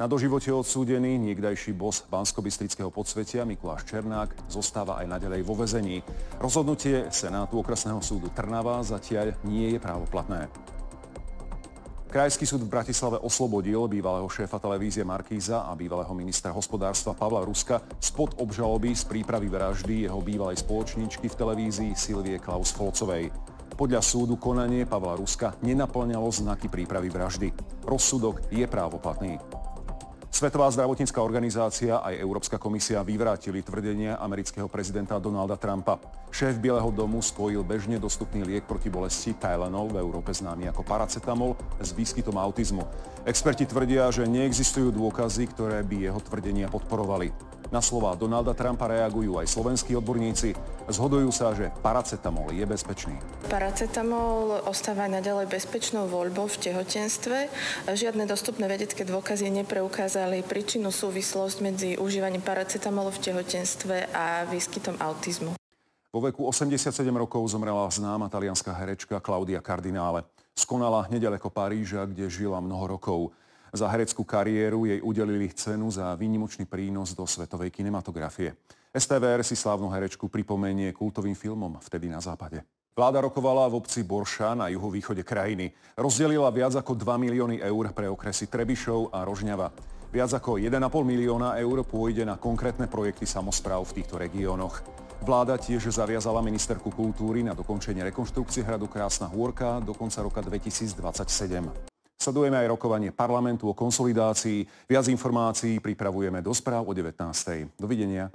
Na doživote odsúdený niekdajší boss Banskobystrického podsvetia Mikuláš Černák zostáva aj naďalej vo väzení. Rozhodnutie Senátu okresného súdu Trnava zatiaľ nie je právoplatné. Krajský súd v Bratislave oslobodil bývalého šéfa televízie Markíza a bývalého ministra hospodárstva Pavla Ruska spod obžaloby z prípravy vraždy jeho bývalej spoločníčky v televízii Silvie Klaus-Folcovej. Podľa súdu konanie Pavla Ruska nenaplňalo znaky prípravy vraždy. Rozsudok je právoplatný. Svetová zdravotnícka organizácia aj Európska komisia vyvrátili tvrdenia amerického prezidenta Donalda Trumpa. Šéf Bieleho domu spojil bežne dostupný liek proti bolesti Tylenol, v Európe známy ako paracetamol, s výskytom autizmu. Experti tvrdia, že neexistujú dôkazy, ktoré by jeho tvrdenia podporovali. Na slová Donalda Trumpa reagujú aj slovenskí odborníci. Zhodujú sa, že paracetamol je bezpečný. Paracetamol ostáva naďalej bezpečnou voľbou v tehotenstve. Žiadne dostupné vedecké dôkazy nepreukázali príčinnú súvislosť medzi užívaním paracetamolu v tehotenstve a výskytom autizmu. Vo veku 87 rokov zomrela známa talianska herečka Claudia Cardinale. Skonala nedaleko Paríža, kde žila mnoho rokov. Za hereckú kariéru jej udelili cenu za výnimočný prínos do svetovej kinematografie. STVR si slávnu herečku pripomenie kultovým filmom Vtedy na západe. Vláda rokovala v obci Borša na juhovýchode krajiny. Rozdelila viac ako 2 milióny eur pre okresy Trebišov a Rožňava. Viac ako 1,5 milióna eur pôjde na konkrétne projekty samospráv v týchto regiónoch. Vláda tiež zaviazala ministerku kultúry na dokončenie rekonštrukcie hradu Krásna Hôrka do konca roka 2027. Sledujeme aj rokovanie parlamentu o konsolidácii. Viac informácií pripravujeme do správ o 19:00. Dovidenia.